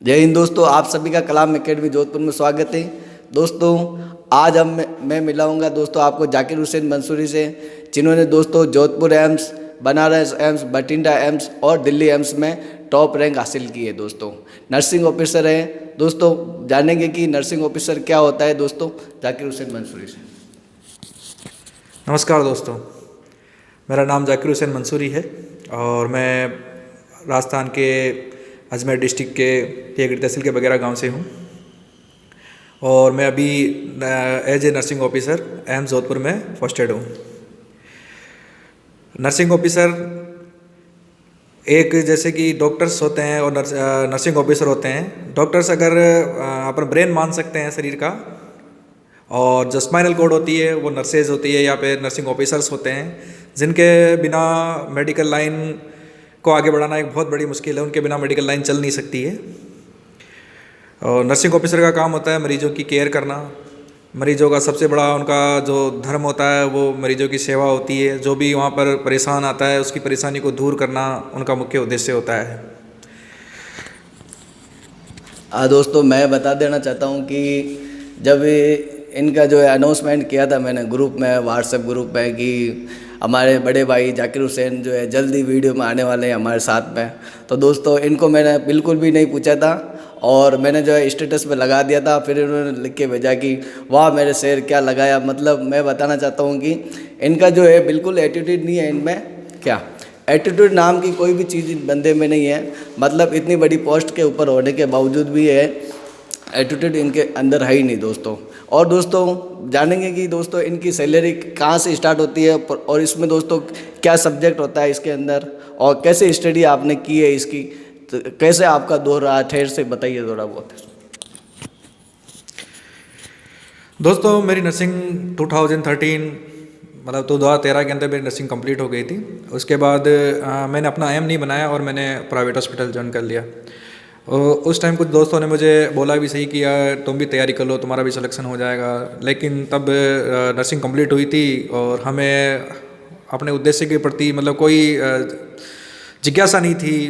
जय हिंद दोस्तों, आप सभी का कलाम एकेडमी जोधपुर में स्वागत है। दोस्तों आज मैं मिलाऊंगा दोस्तों आपको जाकिर हुसैन मंसूरी से, जिन्होंने दोस्तों Jodhpur AIIMS, Banaras AIIMS, Bathinda AIIMS और दिल्ली एम्स में टॉप रैंक हासिल की है। दोस्तों नर्सिंग ऑफिसर हैं। दोस्तों जानेंगे कि नर्सिंग ऑफिसर क्या होता है। दोस्तों जाकिर हुसैन मंसूरी से। नमस्कार दोस्तों, मेरा नाम जाकिर हुसैन मंसूरी है और मैं राजस्थान के अजमेर डिस्ट्रिक्ट के टेगरी तहसील के बगैरा गांव से हूं और मैं अभी as a nursing officer AIIMS Jodhpur में पोस्टेड हूं। नर्सिंग ऑफिसर एक जैसे कि डॉक्टर्स होते हैं और नर्सिंग ऑफिसर होते हैं। डॉक्टर्स अगर अपना ब्रेन मान सकते हैं शरीर का, और जो स्पाइनल कोड होती है वो नर्सेज होती है या फिर नर्सिंग ऑफिसर्स होते हैं, जिनके बिना मेडिकल लाइन को आगे बढ़ाना एक बहुत बड़ी मुश्किल है। उनके बिना मेडिकल लाइन चल नहीं सकती है। और नर्सिंग ऑफिसर का काम होता है मरीजों की केयर करना। मरीजों का सबसे बड़ा उनका जो धर्म होता है वो मरीजों की सेवा होती है। जो भी वहाँ पर परेशान आता है उसकी परेशानी को दूर करना उनका मुख्य उद्देश्य होता है। दोस्तों मैं बता देना चाहता हूँ कि जब इनका जो है अनाउंसमेंट किया था मैंने ग्रुप में, व्हाट्सएप ग्रुप में, कि हमारे बड़े भाई जाकिर हुसैन जो है जल्दी वीडियो में आने वाले हैं हमारे साथ में, तो दोस्तों इनको मैंने बिल्कुल भी नहीं पूछा था और मैंने जो है स्टेटस पे लगा दिया था। फिर इन्होंने लिख के भेजा कि वाह मेरे शेर क्या लगाया। मतलब मैं बताना चाहता हूँ कि इनका जो है बिल्कुल एटीट्यूड नहीं है इनमें। क्या एटीट्यूड नाम की कोई भी चीज़ बंदे में नहीं है। मतलब इतनी बड़ी पोस्ट के ऊपर होने के बावजूद भी है एटीट्यूड इनके अंदर है ही नहीं दोस्तों। और दोस्तों जानेंगे कि दोस्तों इनकी सैलरी कहाँ से स्टार्ट होती है और इसमें दोस्तों क्या सब्जेक्ट होता है इसके अंदर, और कैसे स्टडी आपने की है इसकी, तो कैसे आपका दौर रहा, ठहर से बताइए थोड़ा बहुत। दोस्तों मेरी नर्सिंग 2013 मतलब 2013 के अंदर मेरी नर्सिंग कंप्लीट हो गई थी। उसके बाद मैंने अपना एम नहीं बनाया और मैंने प्राइवेट हॉस्पिटल ज्वाइन कर लिया। उस टाइम कुछ दोस्तों ने मुझे बोला भी सही कि यार तुम भी तैयारी कर लो, तुम्हारा भी सिलेक्शन हो जाएगा। लेकिन तब नर्सिंग कंप्लीट हुई थी और हमें अपने उद्देश्य के प्रति मतलब कोई जिज्ञासा नहीं थी।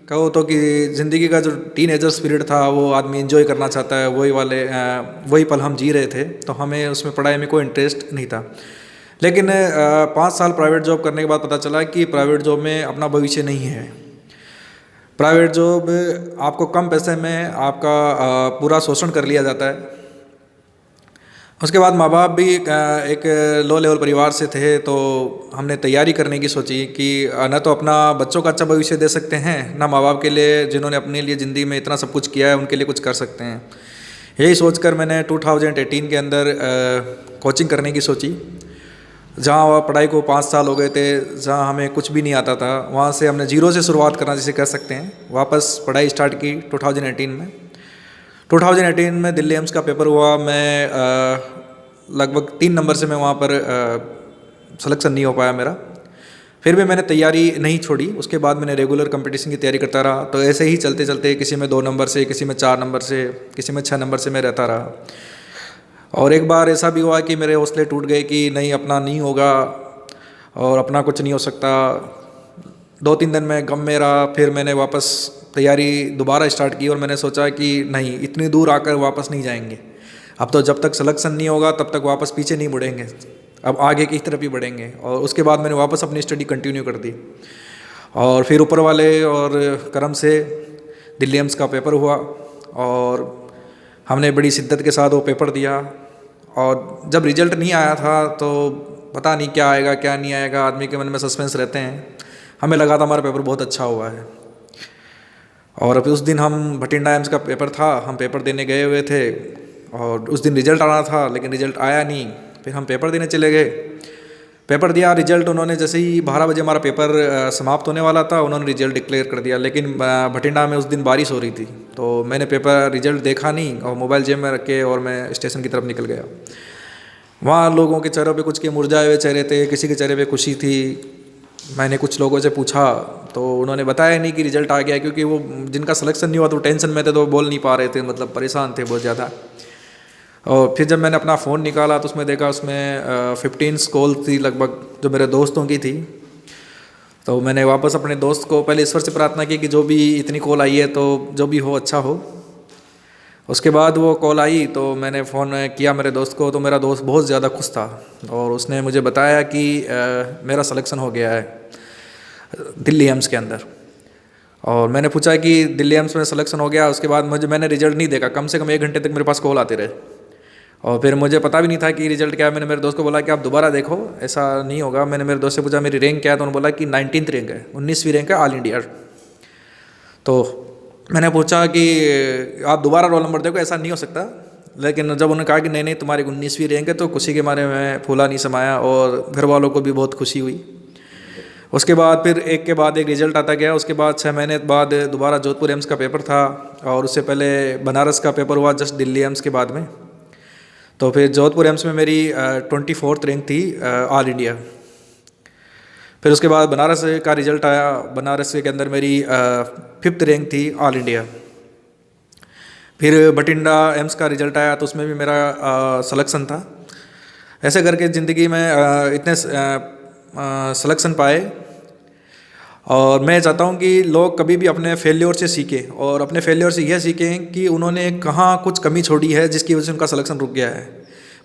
कहो तो कि ज़िंदगी का जो टीनेजर स्पिरिट था वो आदमी एंजॉय करना चाहता है, वही पल हम जी रहे थे। तो हमें उसमें पढ़ाई में कोई इंटरेस्ट नहीं था। लेकिन 5 साल प्राइवेट जॉब करने के बाद पता चला कि प्राइवेट जॉब में अपना भविष्य नहीं है। प्राइवेट जॉब आपको कम पैसे में आपका पूरा शोषण कर लिया जाता है। उसके बाद माँ बाप भी एक लो लेवल परिवार से थे, तो हमने तैयारी करने की सोची कि न तो अपना बच्चों का अच्छा भविष्य दे सकते हैं, ना माँ बाप के लिए जिन्होंने अपने लिए ज़िंदगी में इतना सब कुछ किया है उनके लिए कुछ कर सकते हैं। यही सोचकर मैंने 2018 के अंदर कोचिंग करने की सोची। जहाँ वह पढ़ाई को 5 साल हो गए थे, जहाँ हमें कुछ भी नहीं आता था, वहाँ से हमने जीरो से शुरुआत करना जिसे कह सकते हैं, वापस पढ़ाई स्टार्ट की 2018 में। 2018 में दिल्ली एम्स का पेपर हुआ। मैं लगभग 3 नंबर से मैं वहाँ पर सिलेक्शन नहीं हो पाया मेरा। फिर भी मैंने तैयारी नहीं छोड़ी। उसके बाद मैंने रेगुलर कंपटीशन की तैयारी करता रहा। तो ऐसे ही चलते चलते किसी में 2 नंबर से, किसी में 4 नंबर से, किसी में 6 नंबर से मैं रहता रहा। और एक बार ऐसा भी हुआ कि मेरे हौसले टूट गए कि नहीं, अपना नहीं होगा और अपना कुछ नहीं हो सकता। 2-3 दिन में गम में रहा। फिर मैंने वापस तैयारी दोबारा स्टार्ट की और मैंने सोचा कि नहीं, इतनी दूर आकर वापस नहीं जाएंगे। अब तो जब तक सिलेक्शन नहीं होगा तब तक वापस पीछे नहीं मुड़ेंगे, अब आगे की तरफ ही बढ़ेंगे। और उसके बाद मैंने वापस अपनी स्टडी कंटिन्यू कर दी। और फिर ऊपर वाले और करम से दिल्ली एम्स का पेपर हुआ और हमने बड़ी शिद्दत के साथ वो पेपर दिया। और जब रिजल्ट नहीं आया था तो पता नहीं क्या आएगा क्या नहीं आएगा, आदमी के मन में सस्पेंस रहते हैं। हमें लगा था हमारा पेपर बहुत अच्छा हुआ है। और अभी उस दिन हम बठिंडा एम्स का पेपर था, हम पेपर देने गए हुए थे और उस दिन रिजल्ट आना था लेकिन रिजल्ट आया नहीं। फिर हम पेपर देने चले गए, पेपर दिया। रिजल्ट उन्होंने जैसे ही 12 बजे हमारा पेपर समाप्त होने वाला था, उन्होंने रिजल्ट डिक्लेयर कर दिया। लेकिन बठिंडा में उस दिन बारिश हो रही थी, तो मैंने पेपर रिजल्ट देखा नहीं और मोबाइल जेब में रख के और मैं स्टेशन की तरफ निकल गया। वहाँ लोगों के चेहरों पे कुछ के मुरझाए हुए चेहरे थे, किसी के चेहरे पे खुशी थी। मैंने कुछ लोगों से पूछा तो उन्होंने बताया नहीं कि रिजल्ट आ गया, क्योंकि वो जिनका सिलेक्शन नहीं हुआ तो टेंशन में थे, तो वो बोल नहीं पा रहे थे, मतलब परेशान थे बहुत ज़्यादा। और फिर जब मैंने अपना फ़ोन निकाला तो उसमें देखा उसमें 15 कॉल थी लगभग जो मेरे दोस्तों की थी। तो मैंने वापस अपने दोस्त को पहले ईश्वर से प्रार्थना की कि जो भी इतनी कॉल आई है तो जो भी हो अच्छा हो। उसके बाद वो कॉल आई तो मैंने फ़ोन किया मेरे दोस्त को, तो मेरा दोस्त बहुत ज़्यादा खुश था और उसने मुझे बताया कि मेरा सिलेक्शन हो गया है दिल्ली एम्स के अंदर। और मैंने पूछा कि दिल्ली एम्स में सिलेक्शन हो गया, उसके बाद मैंने रिजल्ट नहीं देखा, कम से कम 1 घंटे तक मेरे पास कॉल आते रहे और फिर मुझे पता भी नहीं था कि रिजल्ट क्या है। मैंने मेरे दोस्त को बोला कि आप दोबारा देखो, ऐसा नहीं होगा। मैंने मेरे दोस्त से पूछा मेरी रैंक क्या है, तो उन्होंने बोला कि 19th रैंक है, 19वीं रैंक है ऑल इंडिया। तो मैंने पूछा कि आप दोबारा रोल नंबर देखो, ऐसा नहीं हो सकता। लेकिन जब उन्होंने कहा कि नहीं नहीं तुम्हारी 19वीं रैंक है, तो खुशी के मारे में फूला नहीं समाया और घर वालों को भी बहुत खुशी हुई। उसके बाद फिर एक के बाद एक रिजल्ट आता गया। उसके बाद 6 महीने बाद दोबारा जोधपुर एम्स का पेपर था और उससे पहले बनारस का पेपर हुआ जस्ट दिल्ली एम्स के बाद में। तो फिर जोधपुर एम्स में मेरी 24th रैंक थी ऑल इंडिया। फिर उसके बाद बनारस का रिज़ल्ट आया, बनारस के अंदर मेरी 5th रैंक थी ऑल इंडिया। फिर बठिंडा एम्स का रिज़ल्ट आया तो उसमें भी मेरा सिलेक्शन था। ऐसे करके ज़िंदगी में इतने सिलेक्शन पाए। और मैं चाहता हूँ कि लोग कभी भी अपने फेल्योर से सीखें और अपने फेल्योर से यह सीखें कि उन्होंने कहाँ कुछ कमी छोड़ी है जिसकी वजह से उनका सिलेक्शन रुक गया है,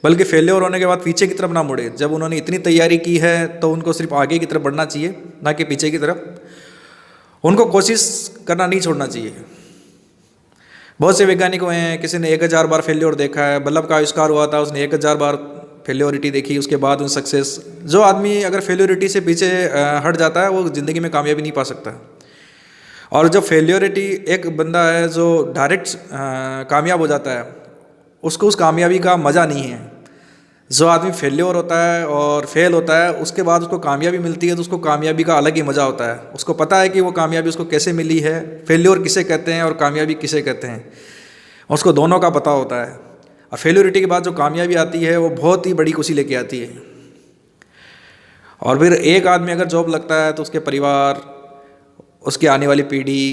बल्कि फेल्योर होने के बाद पीछे की तरफ ना मुड़े। जब उन्होंने इतनी तैयारी की है तो उनको सिर्फ आगे की तरफ बढ़ना चाहिए, ना कि पीछे की तरफ। उनको कोशिश करना नहीं छोड़ना चाहिए। बहुत से वैज्ञानिक हुए हैं, किसी ने 1000 बार फेल्योर देखा है। बल्लभ का आविष्कार हुआ था, उसने 1000 बार फेल्योरिटी देखी, उसके बाद उन सक्सेस। जो आदमी अगर फेल्योरिटी से पीछे हट जाता है वो ज़िंदगी में कामयाबी नहीं पा सकता। और जब फेल्योरिटी एक बंदा है जो डायरेक्ट कामयाब हो जाता है, उसको उस कामयाबी का मज़ा नहीं है। जो आदमी फेल्योर होता है और फेल होता है, उसके बाद उसको कामयाबी मिलती है तो उसको कामयाबी का अलग ही मज़ा होता है। उसको पता है कि वो कामयाबी उसको कैसे मिली है, फेल्योर किसे कहते हैं और कामयाबी किसे कहते हैं, उसको दोनों का पता होता है। और फेल्योरिटी के बाद जो कामयाबी आती है वो बहुत ही बड़ी खुशी लेके आती है। और फिर एक आदमी अगर जॉब लगता है तो उसके परिवार, उसकी आने वाली पीढ़ी,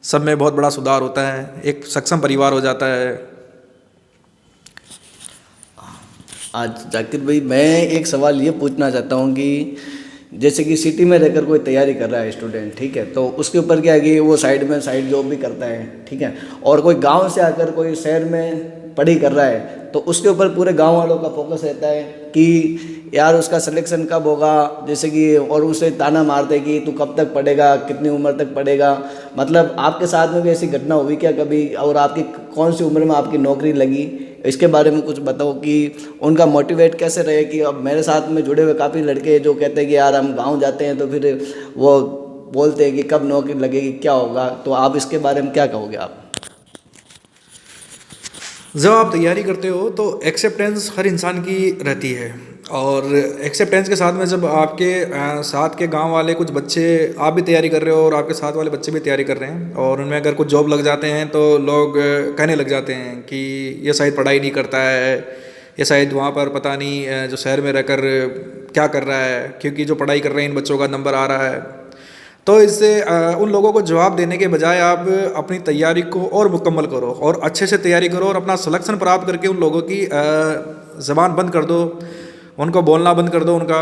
सब में बहुत बड़ा सुधार होता है, एक सक्षम परिवार हो जाता है। आज जाकिर भाई, मैं एक सवाल ये पूछना चाहता हूँ कि जैसे कि सिटी में रहकर कोई तैयारी कर रहा है स्टूडेंट, ठीक है, तो उसके ऊपर क्या है कि वो साइड जॉब भी करता है, ठीक है, और कोई गांव से आकर कोई शहर में पढ़ाई कर रहा है, तो उसके ऊपर पूरे गांव वालों का फोकस रहता है कि यार उसका सिलेक्शन कब होगा, जैसे कि, और उसे ताना मारते कि तू कब तक पढ़ेगा, कितनी उम्र तक पढ़ेगा। मतलब आपके साथ में भी ऐसी घटना हुई क्या कभी, और आपकी कौन सी उम्र में आपकी नौकरी लगी, इसके बारे में कुछ बताओ कि उनका मोटिवेट कैसे रहे। कि अब मेरे साथ में जुड़े हुए काफ़ी लड़के जो कहते हैं कि यार हम गाँव जाते हैं तो फिर वो बोलते हैं कि कब नौकरी लगेगी, क्या होगा, तो आप इसके बारे में क्या कहोगे आप? जब आप तैयारी करते हो तो एक्सेप्टेंस हर इंसान की रहती है, और एक्सेप्टेंस के साथ में जब आपके साथ के गांव वाले कुछ बच्चे, आप भी तैयारी कर रहे हो और आपके साथ वाले बच्चे भी तैयारी कर रहे हैं, और उनमें अगर कुछ जॉब लग जाते हैं तो लोग कहने लग जाते हैं कि ये शायद पढ़ाई नहीं करता है, ये शायद वहाँ पर पता नहीं जो शहर में रहकर क्या कर रहा है, क्योंकि जो पढ़ाई कर रहे हैं इन बच्चों का नंबर आ रहा है। तो इससे उन लोगों को जवाब देने के बजाय आप अपनी तैयारी को और मुकम्मल करो और अच्छे से तैयारी करो और अपना सिलेक्शन प्राप्त करके उन लोगों की ज़बान बंद कर दो, उनको बोलना बंद कर दो उनका।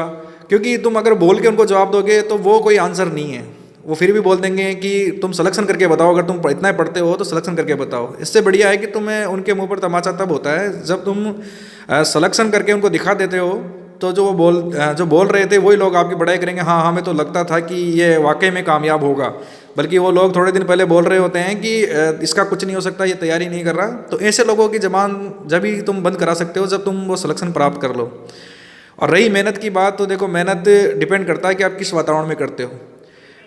क्योंकि तुम अगर बोल के उनको जवाब दोगे तो वो कोई आंसर नहीं है, वो फिर भी बोल देंगे कि तुम सिलेक्शन करके बताओ, अगर तुम इतना ही पढ़ते हो तो सिलेक्शन करके बताओ। इससे बढ़िया है कि तुम्हें उनके मुँह पर तमाचा तब होता है जब तुम सिलेक्शन करके उनको दिखा देते हो, तो जो बोल रहे थे वही लोग आपकी बड़ाई करेंगे, हाँ हमें तो लगता था कि ये वाकई में कामयाब होगा, बल्कि वो लोग थोड़े दिन पहले बोल रहे होते हैं कि इसका कुछ नहीं हो सकता, ये तैयारी नहीं कर रहा। तो ऐसे लोगों की ज़बान जब ही तुम बंद करा सकते हो जब तुम वो सिलेक्शन प्राप्त कर लो। और रही मेहनत की बात, तो देखो मेहनत डिपेंड करता है कि आप किस वातावरण में करते हो।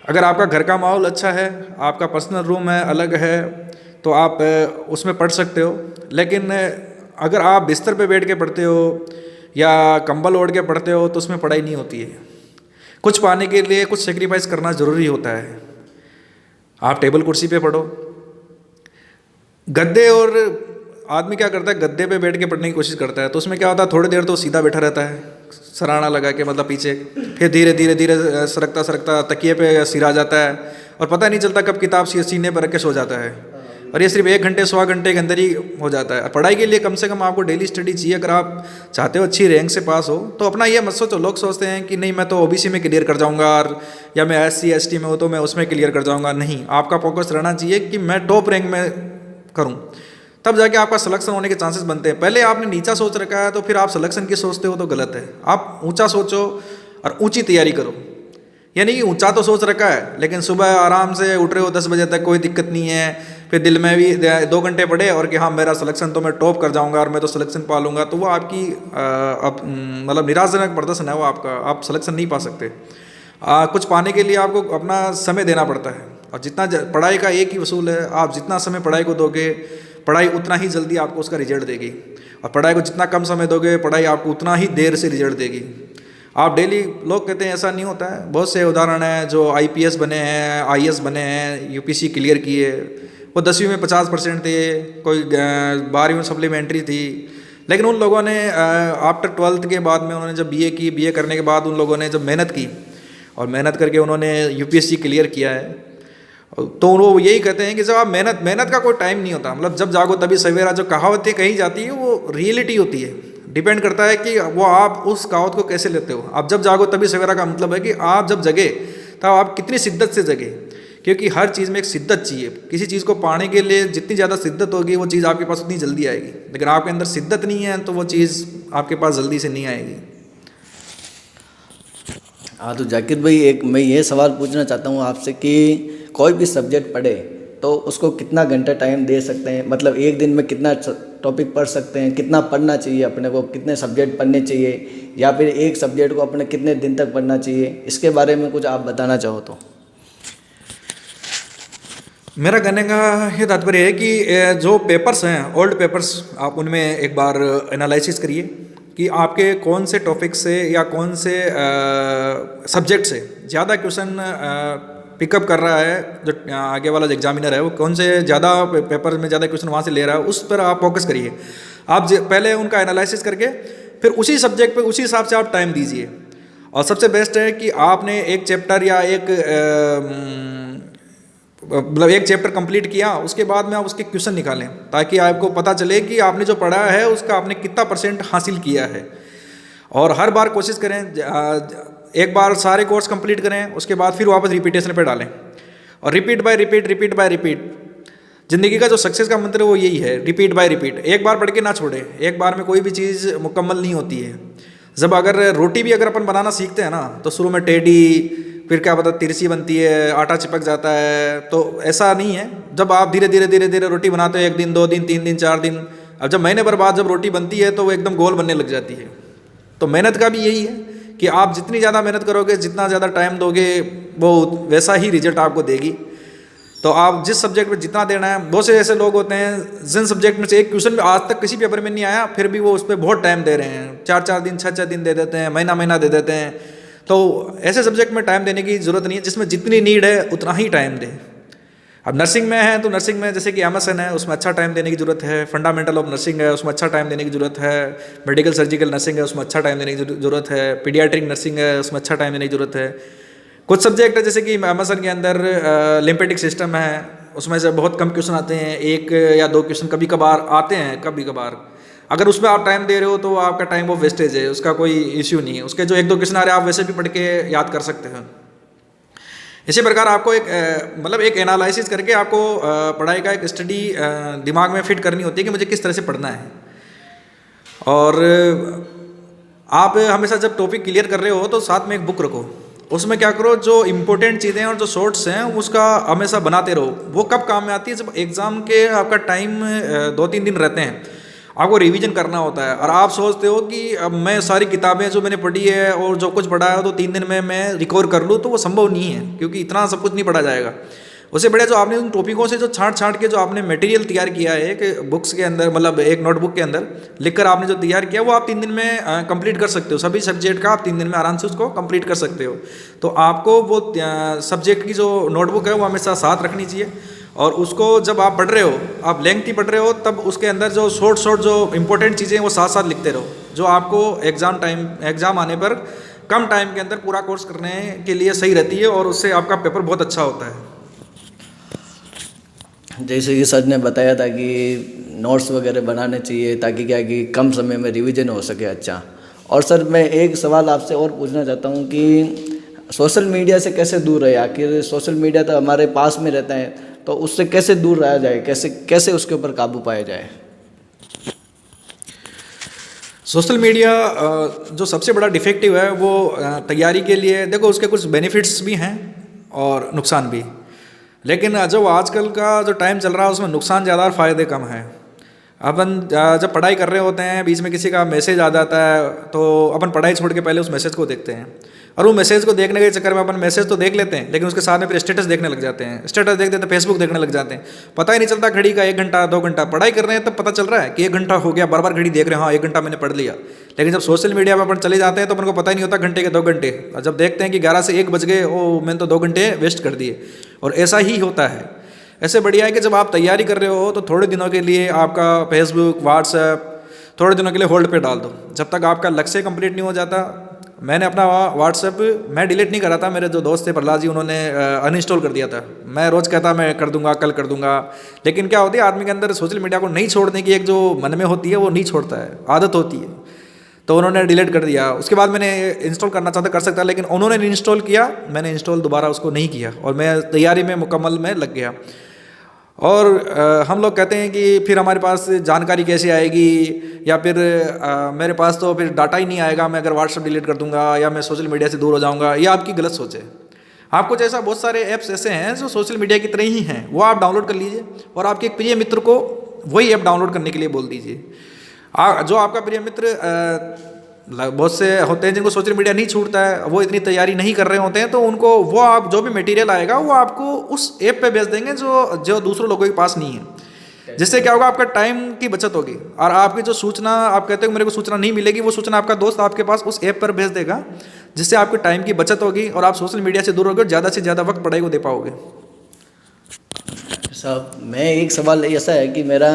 अगर आपका घर का माहौल अच्छा है, आपका पर्सनल रूम है, अलग है, तो आप उसमें पढ़ सकते हो। लेकिन अगर आप बिस्तर पे बैठ के पढ़ते हो या कंबल ओढ़ के पढ़ते हो तो उसमें पढ़ाई नहीं होती है। कुछ पाने के लिए कुछ सेक्रीफाइस करना ज़रूरी होता है। आप टेबल कुर्सी पे पढ़ो, गद्दे, और आदमी क्या करता है गद्दे पे बैठ के पढ़ने की कोशिश करता है, तो उसमें क्या होता है थोड़ी देर तो सीधा बैठा रहता है, सराहना लगा के, मतलब पीछे, फिर धीरे धीरे धीरे सरकता तकिए पे सिर आ जाता है और पता नहीं चलता कब किताब सीने पर रख के सो जाता है। और ये सिर्फ 1 घंटे 100 घंटे के अंदर ही हो जाता है। पढ़ाई के लिए कम से कम आपको डेली स्टडी चाहिए। अगर आप चाहते हो अच्छी रैंक से पास हो तो अपना ये मत सोचो। लोग सोचते हैं कि नहीं मैं तो ओबीसी में क्लियर कर जाऊंगा, और या मैं SC ST में हूँ तो मैं उसमें क्लियर कर जाऊंगा। नहीं, आपका फोकस रहना चाहिए कि मैं टॉप रैंक में करूँ, तब जाके आपका सिलेक्शन होने के चांसेस बनते हैं। पहले आपने नीचा सोच रखा है तो फिर आप सिलेक्शन की सोचते हो तो गलत है। आप ऊंचा सोचो और ऊंची तैयारी करो। यानी कि ऊंचा तो सोच रखा है लेकिन सुबह आराम से उठ रहे हो 10 बजे तक, कोई दिक्कत नहीं है, फिर दिल में भी 2 घंटे पढ़े और कि हाँ मेरा सिलेक्शन तो मैं टॉप कर जाऊंगा और मैं तो सिलेक्शन पा लूँगा, तो वो आपकी मतलब निराशाजनक प्रदर्शन है वो आपका। आप सिलेक्शन नहीं पा सकते। कुछ पाने के लिए आपको अपना समय देना पड़ता है, और जितना पढ़ाई का एक ही वसूल है, आप जितना समय पढ़ाई को दोगे पढ़ाई उतना ही जल्दी आपको उसका रिजल्ट देगी, और पढ़ाई को जितना कम समय दोगे पढ़ाई आपको उतना ही देर से रिजल्ट देगी। आप डेली, लोग कहते हैं ऐसा नहीं होता है, बहुत से उदाहरण हैं जो IPS बने हैं, IAS बने हैं, UPSC क्लियर किए, वो 10वीं में 50% थे, कोई 12वीं में सप्लीमेंट्री थी, लेकिन उन लोगों ने आफ्टर 12th के बाद में उन्होंने जब BA की, BA करने के बाद उन लोगों ने जब मेहनत की और मेहनत करके उन्होंने UPSC क्लियर किया है, तो वो यही कहते हैं कि जब आप मेहनत का कोई टाइम नहीं होता, मतलब जब जागो तभी सवेरा, जो कहावतें कही जाती है वो रियलिटी होती है। डिपेंड करता है कि वो आप उस कहावत को कैसे लेते हो। आप जब जागो तभी सवेरा का मतलब है कि आप जब जगे तब आप कितनी शिद्दत से जगे, क्योंकि हर चीज़ में एक शिद्दत चाहिए। किसी चीज़ को पाने के लिए जितनी ज़्यादा शिद्दत होगी वो चीज़ आपके पास उतनी जल्दी आएगी, लेकिन आपके अंदर शिद्दत नहीं है तो वो चीज़ आपके पास जल्दी से नहीं आएगी। हाँ, तो जाकिर भाई मैं ये सवाल पूछना चाहता हूँ आपसे कि कोई भी सब्जेक्ट पढ़े तो उसको कितना घंटा टाइम दे सकते हैं, मतलब एक दिन में कितना टॉपिक पढ़ सकते हैं, कितना पढ़ना चाहिए अपने को, कितने सब्जेक्ट पढ़ने चाहिए, या फिर एक सब्जेक्ट को अपने कितने दिन तक पढ़ना चाहिए, इसके बारे में कुछ आप बताना चाहो तो। मेरा कहने का ये तात्पर्य है कि जो पेपर्स हैं, ओल्ड पेपर्स, आप उनमें एक बार एनालिसिस करिए कि आपके कौन से टॉपिक से या कौन से सब्जेक्ट से ज़्यादा क्वेश्चन पिकअप कर रहा है, जो आगे वाला एग्जामिनर है वो कौन से ज़्यादा पेपर में ज़्यादा क्वेश्चन वहाँ से ले रहा है, उस पर आप फोकस करिए। आप पहले उनका एनालिसिस करके फिर उसी सब्जेक्ट पे उसी हिसाब से आप टाइम दीजिए। और सबसे बेस्ट है कि आपने एक चैप्टर या मतलब एक चैप्टर कंप्लीट किया, उसके बाद में आप उसके क्वेश्चन निकालें, ताकि आपको पता चले कि आपने जो पढ़ा है उसका आपने कितना % हासिल किया है। और हर बार कोशिश करें, एक बार सारे कोर्स कंप्लीट करें, उसके बाद फिर वापस रिपीटेशन पे डालें, और रिपीट बाय रिपीट। ज़िंदगी का जो सक्सेस का मंत्र है वो यही है, रिपीट बाय रिपीट। एक बार पढ़ के ना छोड़ें, एक बार में कोई भी चीज़ मुकम्मल नहीं होती है। जब अगर रोटी भी अगर अपन बनाना सीखते हैं ना, तो शुरू में टेढ़ी, फिर क्या पता तिरछी बनती है, आटा चिपक जाता है, तो ऐसा नहीं है। जब आप धीरे धीरे रोटी बनाते हो, 1 दिन 2 दिन 3 दिन 4 दिन, अब जब महीने भर बाद जब रोटी बनती है तो वो एकदम गोल बनने लग जाती है। तो मेहनत का भी यही है कि आप जितनी ज़्यादा मेहनत करोगे, जितना ज़्यादा टाइम दोगे, वो वैसा ही रिजल्ट आपको देगी। तो आप जिस सब्जेक्ट में जितना देना है, बहुत से ऐसे लोग होते हैं जिन सब्जेक्ट में से एक क्वेश्चन आज तक किसी पेपर में नहीं आया, फिर भी वो उस पर बहुत टाइम दे रहे हैं, 4-4 दिन 6-6 दिन दे देते हैं, महीना दे देते हैं। तो ऐसे सब्जेक्ट में टाइम देने की ज़रूरत नहीं है, जिसमें जितनी नीड है उतना ही टाइम दें। अब नर्सिंग में है तो नर्सिंग में जैसे कि MSN है, उसमें अच्छा टाइम देने की ज़रूरत है। फंडामेंटल ऑफ नर्सिंग है, उसमें अच्छा टाइम देने की ज़रूरत है। मेडिकल सर्जिकल नर्सिंग है, उसमें अच्छा टाइम देने की ज़रूरत है। पीडियाट्रिक नर्सिंग है, उसमें अच्छा टाइम देने की ज़रूरत है। कुछ सब्जेक्ट है जैसे कि MSN के अंदर लिम्फेटिक सिस्टम है, उसमें से बहुत कम क्वेश्चन आते हैं, 1 या 2 क्वेश्चन कभी कभार आते हैं, कभी कभार। अगर उसमें आप टाइम दे रहे हो तो आपका टाइम वो वेस्टेज है, उसका कोई इश्यू नहीं है। उसके जो 1-2 क्वेश्चन आ रहे हैं आप वैसे भी पढ़ के याद कर सकते हैं। इसी प्रकार आपको एक एनालिसिस करके आपको पढ़ाई का एक स्टडी दिमाग में फिट करनी होती है कि मुझे किस तरह से पढ़ना है। और आप हमेशा जब टॉपिक क्लियर कर रहे हो तो साथ में एक बुक रखो, उसमें क्या करो, जो इम्पोर्टेंट चीज़ें और जो शॉर्ट्स हैं उसका हमेशा बनाते रहो। वो कब काम में आती है, जब एग्ज़ाम के आपका टाइम 2-3 दिन रहते हैं, आपको रिवीजन करना होता है, और आप सोचते हो कि अब मैं सारी किताबें जो मैंने पढ़ी है और जो कुछ पढ़ा है तो 3 दिन में मैं रिकवर कर लूँ, तो वो संभव नहीं है, क्योंकि इतना सब कुछ नहीं पढ़ा जाएगा। उससे बढ़िया जो आपने उन टॉपिकों से जो छांट के जो आपने मटेरियल तैयार किया है एक बुक्स के अंदर, मतलब एक नोटबुक के अंदर लिखकर आपने जो तैयार किया, वो आप 3 दिन में कंप्लीट कर सकते हो। सभी सब्जेक्ट का आप 3 दिन में आराम से उसको कंप्लीट कर सकते हो। तो आपको वो सब्जेक्ट की जो नोटबुक है वो हमेशा साथ रखनी चाहिए, और उसको जब आप पढ़ रहे हो, आप लेंथी पढ़ रहे हो, तब उसके अंदर जो शॉर्ट जो इंपॉर्टेंट चीज़ें वो साथ साथ लिखते रहो, जो आपको एग्ज़ाम आने पर कम टाइम के अंदर पूरा कोर्स करने के लिए सही रहती है, और उससे आपका पेपर बहुत अच्छा होता है। जैसे कि सर ने बताया था कि नोट्स वगैरह बनाने चाहिए ताकि क्या कि कम समय में रिवीजन हो सके अच्छा। और सर मैं एक सवाल आपसे और पूछना चाहता हूँ कि सोशल मीडिया से कैसे दूर रहे, आखिर सोशल मीडिया तो हमारे पास में रहता है, तो उससे कैसे दूर रहा जाए, कैसे कैसे उसके ऊपर काबू पाया जाए? सोशल मीडिया जो सबसे बड़ा डिफेक्टिव है वो तैयारी के लिए, देखो उसके कुछ बेनिफिट्स भी हैं और नुकसान भी, लेकिन जो आजकल का जो टाइम चल रहा है उसमें नुकसान ज़्यादा और फ़ायदे कम हैं। अपन जब पढ़ाई कर रहे होते हैं, बीच में किसी का मैसेज आ जाता है तो अपन पढ़ाई छोड़ के पहले उस मैसेज को देखते हैं, और वो मैसेज को देखने के चक्कर में अपन मैसेज तो देख लेते हैं लेकिन उसके साथ में फिर स्टेटस देखने लग जाते हैं, स्टेटस देखते हैं तो फेसबुक देखने लग जाते हैं। पता ही नहीं चलता घड़ी का 1 घंटा 2 घंटा, पढ़ाई कर रहे हैं तब पता चल रहा है कि 1 घंटा हो गया, बार बार घड़ी देख रहे हैं, हाँ 1 घंटा मैंने पढ़ लिया। लेकिन जब सोशल मीडिया पर अपन चले जाते हैं तो अपन को पता ही नहीं होता घंटे के 2 घंटे, और जब देखते हैं कि 11 से 1 बज गए, ओ मैंने तो 2 घंटे वेस्ट कर दिए। और ऐसा ही होता है। ऐसे बढ़िया है कि जब आप तैयारी कर रहे हो तो थोड़े दिनों के लिए आपका फेसबुक व्हाट्सएप थोड़े दिनों के लिए होल्ड पे डाल दो, जब तक आपका लक्ष्य कंप्लीट नहीं हो जाता। मैंने अपना व्हाट्सएप मैं डिलीट नहीं करा था, मेरे जो दोस्त थे प्रहलाद जी उन्होंने अनइंस्टॉल कर दिया था। मैं रोज़ कहता मैं कर दूंगा कल कर दूंगा, लेकिन क्या होती है आदमी के अंदर सोशल मीडिया को नहीं छोड़ने की एक जो मन में होती है वो नहीं छोड़ता है, आदत होती है, तो उन्होंने डिलीट कर दिया। उसके बाद मैंने इंस्टॉल करना चाहता कर सकता, लेकिन उन्होंने नहीं इंस्टॉल किया, मैंने इंस्टॉल दोबारा उसको नहीं किया और मैं तैयारी में मुकम्मल में लग गया। और हम लोग कहते हैं कि फिर हमारे पास जानकारी कैसे आएगी, या फिर मेरे पास तो फिर डाटा ही नहीं आएगा मैं अगर व्हाट्सएप डिलीट कर दूंगा, या मैं सोशल मीडिया से दूर हो जाऊंगा। ये आपकी गलत सोच है। आपको जैसा बहुत सारे ऐप्स ऐसे हैं जो सोशल मीडिया की तरह ही हैं, वो आप डाउनलोड कर लीजिए और आपके एक प्रिय मित्र को वही ऐप डाउनलोड करने के लिए बोल दीजिए। जो आपका प्रिय मित्र बहुत से होते हैं जिनको सोशल मीडिया नहीं छूटता है, वो इतनी तैयारी नहीं कर रहे होते हैं, तो उनको वो आप जो भी मटेरियल आएगा वो आपको उस ऐप पे भेज देंगे जो दूसरों लोगों के पास नहीं है। जिससे क्या होगा, आपका टाइम की बचत होगी और आपकी जो सूचना आप कहते हो मेरे को सूचना नहीं मिलेगी, वो सूचना आपका दोस्त आपके पास उस ऐप पर भेज देगा, जिससे आपके टाइम की बचत होगी और आप सोशल मीडिया से दूर होगे और ज़्यादा से ज़्यादा वक्त पढ़ाई को दे पाओगे। साहब मैं एक सवाल ऐसा है कि मेरा,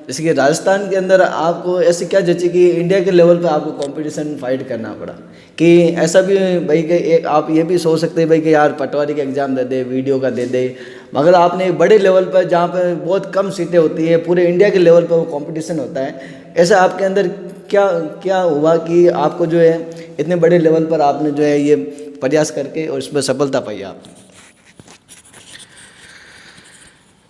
जैसे कि राजस्थान के अंदर आपको ऐसी क्या जची कि इंडिया के लेवल पे आपको कंपटीशन फाइट करना पड़ा, कि ऐसा भी भाई कि एक आप ये भी सोच सकते हैं भाई कि यार पटवारी का एग्ज़ाम दे दे, वीडियो का दे दे, मगर आपने एक बड़े लेवल पर जहाँ पे बहुत कम सीटें होती हैं, पूरे इंडिया के लेवल पर वो कंपटीशन होता है, ऐसा आपके अंदर क्या क्या हुआ कि आपको जो है इतने बड़े लेवल पर आपने जो है ये प्रयास करके और इसमें सफलता पाई आप?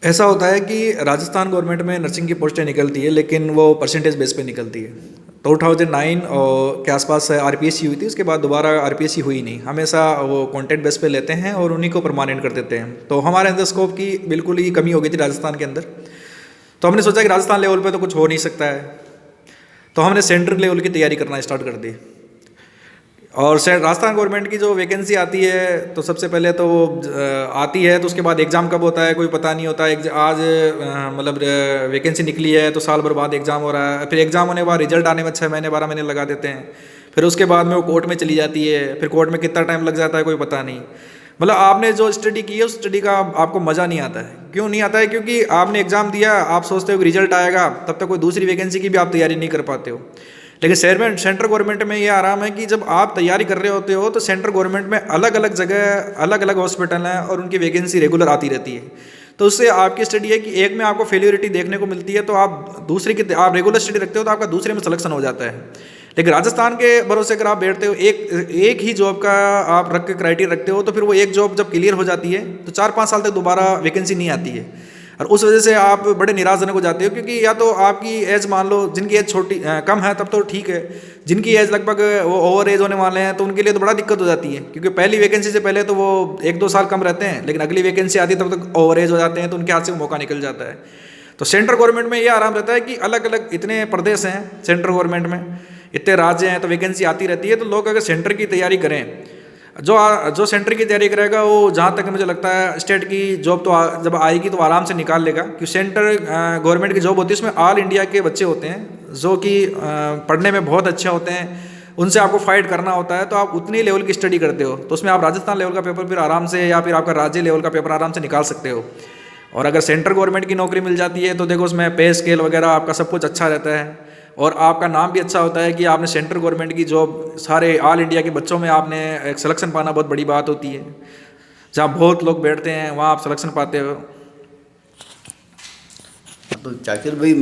ऐसा होता है कि राजस्थान गवर्नमेंट में नर्सिंग की पोस्टें निकलती है, लेकिन वो परसेंटेज बेस पे निकलती है। 2009 के आसपास आरपीएससी हुई थी, उसके बाद दोबारा आरपीएससी हुई नहीं, हमेशा वो कॉन्ट्रैक्ट बेस पे लेते हैं और उन्हीं को परमानेंट कर देते हैं। तो हमारे अंदर स्कोप की बिल्कुल ही कमी हो गई थी राजस्थान के अंदर। तो हमने सोचा कि राजस्थान लेवल पे तो कुछ हो नहीं सकता है, तो हमने सेंट्रल लेवल की तैयारी करना स्टार्ट कर दी। और राजस्थान गवर्नमेंट की जो वैकेंसी आती है तो सबसे पहले तो वो आती है, तो उसके बाद एग्ज़ाम कब होता है कोई पता नहीं होता। आज मतलब वैकेंसी निकली है तो साल भर बाद एग्ज़ाम हो रहा है, फिर एग्ज़ाम होने के बाद रिजल्ट आने में 6 महीने 12 महीने लगा देते हैं, फिर उसके बाद में वो कोर्ट में चली जाती है, फिर कोर्ट में कितना टाइम लग जाता है कोई पता नहीं। मतलब आपने जो स्टडी की है उस स्टडी का आपको मज़ा नहीं आता है। क्यों नहीं आता है? क्योंकि आपने एग्ज़ाम दिया, आप सोचते हो कि रिजल्ट आएगा, तब तक कोई दूसरी वैकेंसी की भी आप तैयारी नहीं कर पाते हो। लेकिन सेंट्रल गवर्नमेंट में ये आराम है कि जब आप तैयारी कर रहे होते हो तो सेंट्रल गवर्नमेंट में अलग अलग जगह अलग अलग हॉस्पिटल हैं और उनकी वैकेंसी रेगुलर आती रहती है। तो उससे आपकी स्टडी है कि एक में आपको फेल्योरिटी देखने को मिलती है, तो आप दूसरे की आप रेगुलर स्टडी रखते हो तो आपका दूसरे में सिलेक्शन हो जाता है। लेकिन राजस्थान के भरोसे अगर आप बैठते हो, एक ही जॉब का आप रख के क्राइटेरिया रखते हो, तो फिर वो एक जॉब जब क्लियर हो जाती है तो 4-5 साल तक दोबारा वैकेंसी नहीं आती है, और उस वजह से आप बड़े निराशजनक हो जाते हो। क्योंकि या तो आपकी एज मान लो, जिनकी एज छोटी कम है तब तो ठीक है, जिनकी एज लगभग वो ओवर एज होने वाले हैं तो उनके लिए तो बड़ा दिक्कत हो जाती है, क्योंकि पहली वैकेंसी से पहले तो वो 1-2 साल कम रहते हैं, लेकिन अगली वैकेंसी आती है तब तक ओवर एज हो जाते हैं, तो उनके हाथ से मौका निकल जाता है। तो सेंट्रल गवर्नमेंट में ये आराम रहता है कि अलग अलग इतने प्रदेश हैं, सेंट्रल गवर्नमेंट में इतने राज्य हैं, तो वैकेंसी आती रहती है। तो लोग अगर सेंटर की तैयारी करें, जो सेंटर की तैयारी करेगा वो जहाँ तक मुझे लगता है स्टेट की जॉब तो जब आएगी तो आराम से निकाल लेगा। क्योंकि सेंटर गवर्नमेंट की जॉब होती है, उसमें ऑल इंडिया के बच्चे होते हैं जो कि पढ़ने में बहुत अच्छे होते हैं, उनसे आपको फाइट करना होता है, तो आप उतनी लेवल की स्टडी करते हो तो उसमें आप राजस्थान लेवल का पेपर फिर आराम से, या फिर आपका राज्य लेवल का पेपर आराम से निकाल सकते हो। और अगर सेंट्रल गवर्नमेंट की नौकरी मिल जाती है तो देखो उसमें पे स्केल वगैरह आपका सब कुछ अच्छा रहता है, और आपका नाम भी अच्छा होता है कि आपने सेंट्रल गवर्नमेंट की जॉब, सारे ऑल इंडिया के बच्चों में आपने एक सिलेक्शन पाना बहुत बड़ी बात होती है। जहाँ बहुत लोग बैठते हैं वहाँ आप सिलेक्शन पाते हो। तो जाकिर भाई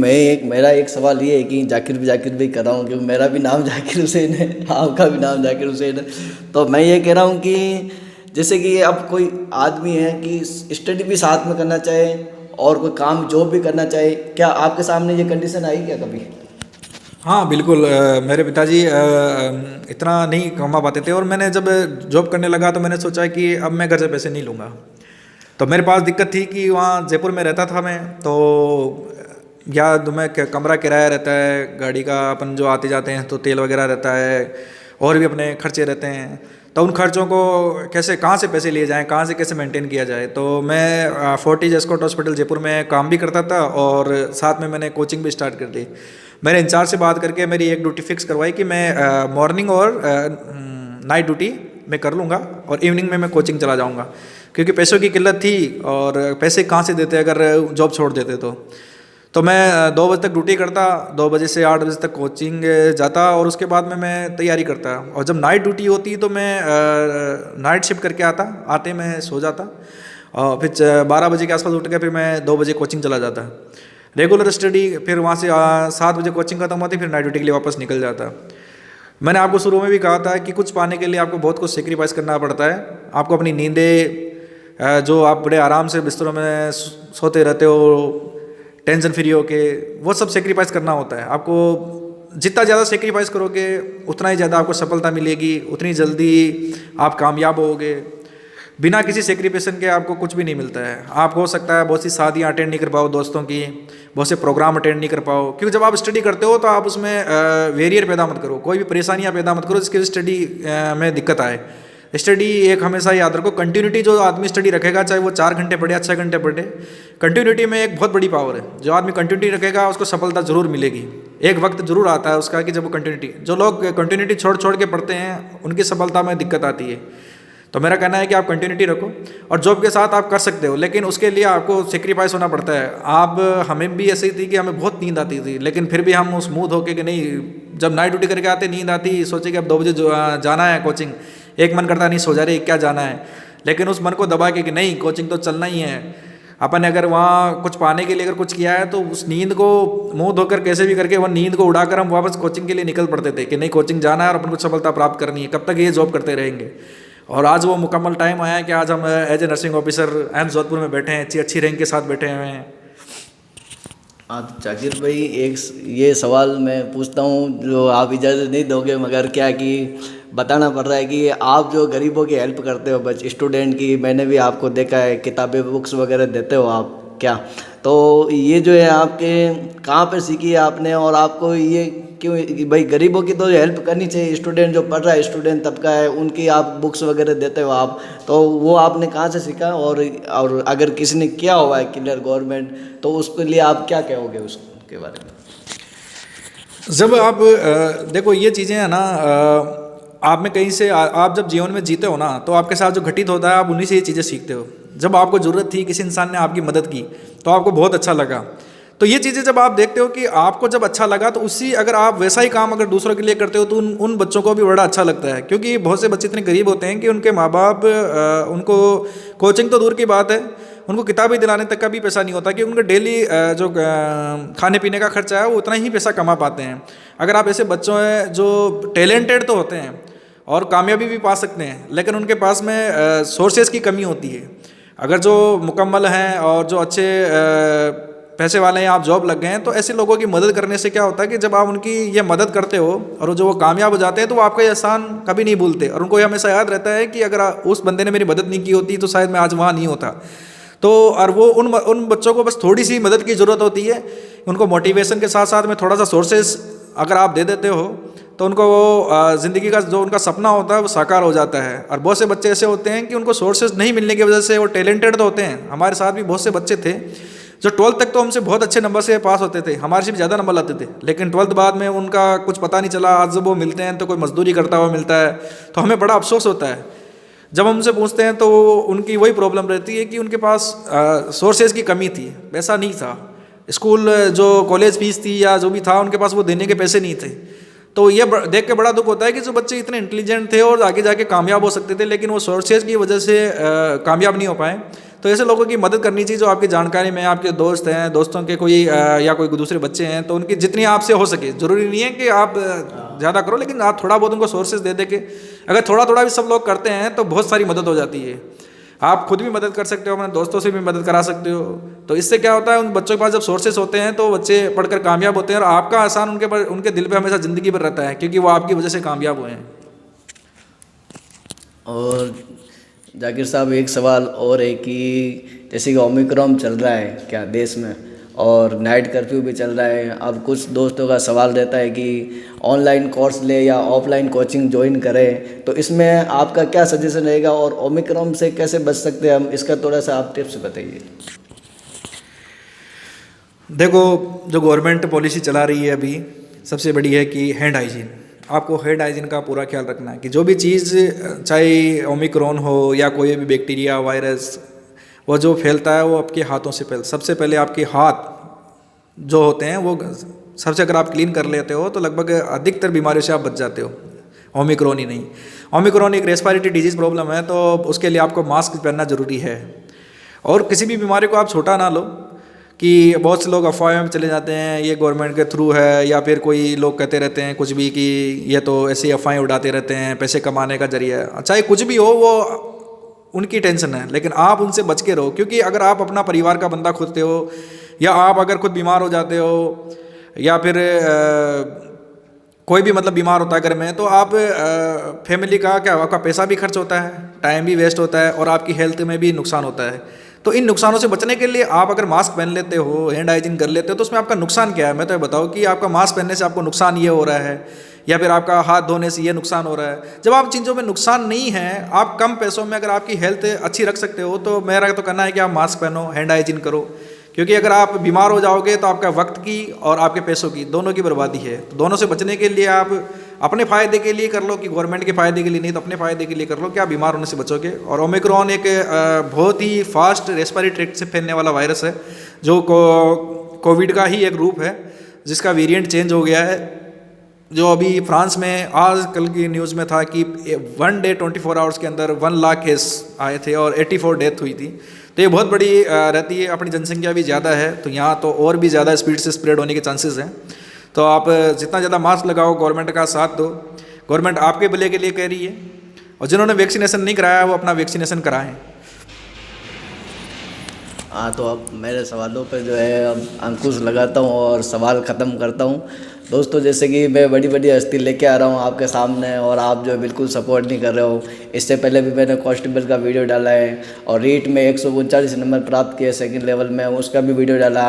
मेरा एक सवाल ये है कि जाकिर भाई कर रहा हूँ, क्योंकि मेरा भी नाम जाकिर हुसैन है, आपका भी नाम जाकिर हुसैन है। तो मैं ये कह रहा हूँ कि जैसे कि अब कोई आदमी है कि स्टडी भी साथ में करना चाहे और कोई काम जॉब भी करना चाहे, क्या आपके सामने ये कंडीशन आई क्या कभी? हाँ बिल्कुल, मेरे पिताजी इतना नहीं कमा पाते थे, और मैंने जब जॉब करने लगा तो मैंने सोचा कि अब मैं घर से पैसे नहीं लूँगा। तो मेरे पास दिक्कत थी कि वहाँ जयपुर में रहता था मैं, तो या तो मैं कमरा किराया रहता है, गाड़ी का अपन जो आते जाते हैं तो तेल वगैरह रहता है, और भी अपने खर्चे रहते हैं। तो उन खर्चों को कैसे, कहाँ से पैसे लिए जाएं, कहाँ से कैसे मेंटेन किया जाए। तो मैं फोर्टिज एस्कॉर्ट हॉस्पिटल जयपुर में काम भी करता था, और साथ में मैंने कोचिंग भी स्टार्ट कर दी। मैंने इंचार्ज से बात करके मेरी एक ड्यूटी फिक्स करवाई कि मैं मॉर्निंग और नाइट ड्यूटी मैं कर लूँगा, और इवनिंग में मैं कोचिंग चला जाऊँगा, क्योंकि पैसों की किल्लत थी और पैसे कहाँ से देते अगर जॉब छोड़ देते तो मैं 2 बजे तक ड्यूटी करता, 2 बजे से 8 बजे तक कोचिंग जाता, और उसके बाद में मैं तैयारी करता। और जब नाइट ड्यूटी होती तो मैं नाइट शिफ्ट करके आते मैं सो जाता, और फिर 12 बजे के आसपास उठ के फिर मैं 2 बजे कोचिंग चला जाता, रेगुलर स्टडी। फिर वहाँ से 7 बजे कोचिंग खत्म होती, फिर नाइट ड्यूटी के लिए वापस निकल जाता। मैंने आपको शुरू में भी कहा था कि कुछ पाने के लिए आपको बहुत कुछ सेक्रीफाइस करना पड़ता है। आपको अपनी नींदें, जो आप बड़े आराम से बिस्तरों में सोते रहते हो टेंशन फ्री होके, वो सब सेक्रीफाइस करना होता है। आपको जितना ज़्यादा सेक्रीफाइस करोगे उतना ही ज़्यादा आपको सफलता मिलेगी, उतनी जल्दी आप कामयाब होगे। बिना किसी सेक्रीफाइसन के आपको कुछ भी नहीं मिलता है। आप हो सकता है बहुत सी शादियाँ अटेंड नहीं कर पाओ दोस्तों की, बहुत से प्रोग्राम अटेंड नहीं कर पाओ, क्योंकि जब आप स्टडी करते हो तो आप उसमें वेरियर पैदा मत करो, कोई भी परेशानियाँ पैदा मत करो जिसकी स्टडी में दिक्कत आए। स्टडी एक हमेशा याद रखो, कंटिन्यूटी जो आदमी स्टडी रखेगा, चाहे वो 4 घंटे पढ़े या 6 घंटे पढ़े, कंटिन्यूटी में एक बहुत बड़ी पावर है। जो आदमी कंटिन्यूटी रखेगा उसको सफलता जरूर मिलेगी। एक वक्त जरूर आता है उसका कि जब वो कंटिन्यूटी, जो लोग कंटिन्यूटी छोड़ छोड़ के पढ़ते हैं उनकी सफलता में दिक्कत आती है। तो मेरा कहना है कि आप कंटिन्यूटी रखो, और जॉब के साथ आप कर सकते हो, लेकिन उसके लिए आपको सेक्रीफाइस होना पड़ता है। आप हमें भी ऐसी थी कि हमें बहुत नींद आती थी, लेकिन फिर भी हम स्मूथ होके कि नहीं, जब नाइट ड्यूटी करके आते नींद आती, सोचे कि अब 2 बजे जाना है कोचिंग, एक मन करता नहीं सो जा रहे क्या जाना है, लेकिन उस मन को दबा के कि नहीं कोचिंग तो चलना ही है। अपन अगर वहाँ कुछ पाने के लिए अगर कुछ किया है तो उस नींद को मुंह धोकर कैसे भी करके वह नींद को उड़ाकर हम वापस कोचिंग के लिए निकल पड़ते थे कि नहीं कोचिंग जाना है और अपन को सफलता प्राप्त करनी है, कब तक ये जॉब करते रहेंगे। और आज वो मुकम्मल टाइम आया है कि आज हम as a nursing officer AIIMS Jodhpur में बैठे हैं, अच्छी रैंक के साथ बैठे हुए हैं। हाँ तो जाकिर भाई एक ये सवाल मैं पूछता हूँ, जो आप इजाज़त नहीं दोगे, मगर क्या कि बताना पड़ रहा है कि आप जो गरीबों की हेल्प करते हो, बच स्टूडेंट की, मैंने भी आपको देखा है, किताबें बुक्स वगैरह देते हो आप क्या, तो ये जो है आपके कहाँ पे सीखी है आपने, और आपको ये क्यों कि भाई गरीबों की तो हेल्प करनी चाहिए, स्टूडेंट जो पढ़ रहा है स्टूडेंट तबका है उनकी आप बुक्स वगैरह देते हो आप, तो वो आपने कहाँ से सीखा, और अगर किसी ने किया हुआ है क्लियर गवर्नमेंट तो उसके लिए आप क्या कहोगे उसके बारे में? जब आप देखो ये चीज़ें हैं ना, आप में कहीं से आप जब जीवन में जीते हो ना तो आपके साथ जो घटित होता है आप उन्हीं से ये चीज़ें सीखते हो। जब आपको ज़रूरत थी, किसी इंसान ने आपकी मदद की तो आपको बहुत अच्छा लगा, तो ये चीज़ें जब आप देखते हो कि आपको जब अच्छा लगा तो उसी अगर आप वैसा ही काम अगर दूसरों के लिए करते हो तो उन बच्चों को भी बड़ा अच्छा लगता है। क्योंकि बहुत से बच्चे इतने गरीब होते हैं कि उनके माँ बाप उनको कोचिंग तो दूर की बात है, उनको किताबें दिलाने तक का भी पैसा नहीं होता कि उनका डेली जो खाने पीने का खर्चा है वो उतना ही पैसा कमा पाते हैं। अगर आप ऐसे बच्चों हैं जो टैलेंटेड तो होते हैं और कामयाबी भी पा सकते हैं, लेकिन उनके पास में सोर्सेज की कमी होती है। अगर जो मुकम्मल हैं और जो अच्छे पैसे वाले हैं, आप जॉब लग गए हैं, तो ऐसे लोगों की मदद करने से क्या होता है कि जब आप उनकी ये मदद करते हो और जो वो कामयाब हो जाते हैं तो वो आपका ये एहसान कभी नहीं भूलते, और उनको ये हमेशा याद रहता है कि अगर उस बंदे ने मेरी मदद नहीं की होती तो शायद मैं आज वहाँ नहीं होता। तो और वो उन बच्चों को बस थोड़ी सी मदद की ज़रूरत होती है, उनको मोटिवेशन के साथ साथ में थोड़ा सा सोर्सेज अगर आप दे देते हो तो उनको वो ज़िंदगी का जो उनका सपना होता है वो साकार हो जाता है। और बहुत से बच्चे ऐसे होते हैं कि उनको सोर्सेज नहीं मिलने की वजह से वो टैलेंटेड तो होते हैं। हमारे साथ भी बहुत से बच्चे थे जो 12th तक तो हमसे बहुत अच्छे नंबर से पास होते थे, हमारे से भी ज़्यादा नंबर लाते थे, लेकिन 12th बाद में उनका कुछ पता नहीं चला। आज जब वो मिलते हैं तो कोई मजदूरी करता हुआ मिलता है तो हमें बड़ा अफसोस होता है। जब हम उनसे पूछते हैं तो उनकी वही प्रॉब्लम रहती है कि उनके पास सोर्सेज की कमी थी, पैसा नहीं था, स्कूल जो कॉलेज फीस थी या जो भी था उनके पास वो देने के पैसे नहीं थे। तो ये देख के बड़ा दुख होता है कि जो बच्चे इतने इंटेलिजेंट थे और आगे जाके कामयाब हो सकते थे, लेकिन वो सोर्सेज की वजह से कामयाब नहीं हो पाए। तो ऐसे लोगों की मदद करनी चाहिए जो आपकी जानकारी में, आपके दोस्त हैं, दोस्तों के कोई या कोई दूसरे बच्चे हैं, तो उनकी जितनी आपसे हो सके, ज़रूरी नहीं है कि आप ज़्यादा करो, लेकिन आप थोड़ा बहुत उनको सोर्सेज दे दे के, अगर थोड़ा थोड़ा भी सब लोग करते हैं तो बहुत सारी मदद हो जाती है। आप खुद भी मदद कर सकते हो, अपने दोस्तों से भी मदद करा सकते हो। तो इससे क्या होता है, उन बच्चों के पास जब सोर्सेस होते हैं तो बच्चे पढ़कर कामयाब होते हैं, और आपका आसान उनके दिल पे हमेशा ज़िंदगी भर रहता है, क्योंकि वो आपकी वजह से कामयाब हुए हैं। और जाकिर साहब एक सवाल और है कि जैसे कि ओमिक्रॉन चल रहा है क्या देश में, और नाइट कर्फ्यू भी चल रहा है, अब कुछ दोस्तों का सवाल रहता है कि ऑनलाइन कोर्स ले या ऑफलाइन कोचिंग ज्वाइन करें, तो इसमें आपका क्या सजेशन रहेगा और ओमिक्रॉन से कैसे बच सकते हैं हम, इसका थोड़ा सा आप टिप्स बताइए। देखो, जो गवर्नमेंट पॉलिसी चला रही है अभी, सबसे बड़ी है कि हैंड हाइजीन। आपको हैंड हाइजीन का पूरा ख्याल रखना है कि जो भी चीज़, चाहे ओमिक्रॉन हो या कोई भी बैक्टीरिया, वायरस, वो जो फैलता है वो आपके हाथों से फैलता। सबसे पहले आपके हाथ जो होते हैं वो सबसे अगर आप क्लीन कर लेते हो तो लगभग अधिकतर बीमारियों से आप बच जाते हो, ओमिक्रॉन ही नहीं। ओमिक्रॉन एक रेस्पिरेटरी डिजीज़ प्रॉब्लम है, तो उसके लिए आपको मास्क पहनना ज़रूरी है। और किसी भी बीमारी को आप छोटा ना लो, कि बहुत से लोग अफवाह में चले जाते हैं ये गवर्नमेंट के थ्रू है, या फिर कोई लोग कहते रहते हैं कुछ भी कि ये तो ऐसी अफवाहें उड़ाते रहते हैं, पैसे कमाने का जरिया है। चाहे कुछ भी हो, वो उनकी टेंशन है, लेकिन आप उनसे बच के रहो। क्योंकि अगर आप अपना परिवार का बंदा खुदते हो, या आप अगर खुद बीमार हो जाते हो, या फिर कोई भी मतलब बीमार होता है घर में, तो आप फैमिली का क्या, आपका पैसा भी खर्च होता है, टाइम भी वेस्ट होता है, और आपकी हेल्थ में भी नुकसान होता है। तो इन नुकसानों से बचने के लिए आप अगर मास्क पहन लेते हो, हैंड हाइजीन कर लेते हो, तो उसमें आपका नुकसान क्या है, मैं तो बताऊँ कि आपका मास्क पहनने से आपको नुकसान ये हो रहा है, या फिर आपका हाथ धोने से ये नुकसान हो रहा है। जब आप चीज़ों में नुकसान नहीं है, आप कम पैसों में अगर आपकी हेल्थ अच्छी रख सकते हो, तो मेरा तो कहना है कि आप मास्क पहनो, हैंड हाइजीन करो। क्योंकि अगर आप बीमार हो जाओगे तो आपका वक्त की और आपके पैसों की, दोनों की बर्बादी है। तो दोनों से बचने के लिए आप अपने फ़ायदे के लिए कर लो, कि गवर्नमेंट के फ़ायदे के लिए नहीं तो अपने फ़ायदे के लिए कर लो, कि आप बीमार होने से बचोगे। और ओमिक्रॉन एक बहुत ही फास्ट रेस्पिरेटरी ट्रैक्ट से फैलने वाला वायरस है, जो कोविड का ही एक रूप है, जिसका वेरिएंट चेंज हो गया है। जो अभी फ्रांस में आज कल की न्यूज़ में था कि 1 डे 24 आवर्स के अंदर 1 लाख केस आए थे और 84 डेथ हुई थी। तो ये बहुत बड़ी रहती है, अपनी जनसंख्या भी ज़्यादा है, तो यहाँ तो और भी ज़्यादा स्पीड से स्प्रेड होने के चांसेस हैं। तो आप जितना ज़्यादा मास्क लगाओ, गवर्नमेंट का साथ दो, गवर्नमेंट आपके भले के लिए कह रही है। और जिन्होंने वैक्सीनेशन नहीं कराया वो अपना वैक्सीनेशन कराएं। हाँ, तो अब मेरे सवालों पर जो है अब अंकुश लगाता हूँ और सवाल ख़त्म करता हूँ। दोस्तों, जैसे कि मैं बड़ी बड़ी हस्ती लेके आ रहा हूँ आपके सामने, और आप जो है बिल्कुल सपोर्ट नहीं कर रहे हो। इससे पहले भी मैंने कांस्टेबल का वीडियो डाला है, और रीट में 139 नंबर प्राप्त किए सेकंड लेवल में, उसका भी वीडियो डाला।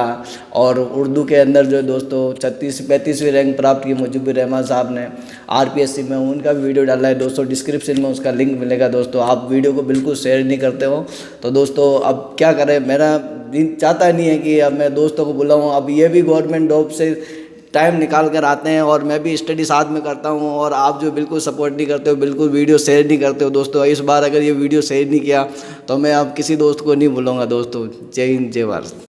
और उर्दू के अंदर जो दोस्तों 35वीं रैंक प्राप्त की मुजीबुर रहमान साहब ने RPSC में, उनका भी वीडियो डाला है दोस्तों। डिस्क्रिप्शन में उसका लिंक मिलेगा दोस्तों। आप वीडियो को बिल्कुल शेयर नहीं करते हो, तो दोस्तों अब क्या करें, मेरा दिन चाहता नहीं है कि अब मैं दोस्तों को बुलाऊँ। अब ये भी गवर्नमेंट जॉब से टाइम निकाल कर आते हैं, और मैं भी स्टडी साथ में करता हूं, और आप जो बिल्कुल सपोर्ट नहीं करते हो, बिल्कुल वीडियो शेयर नहीं करते हो दोस्तों। इस बार अगर ये वीडियो शेयर नहीं किया तो मैं अब किसी दोस्त को नहीं बुलाऊंगा दोस्तों। जय हिंद, जय भारत।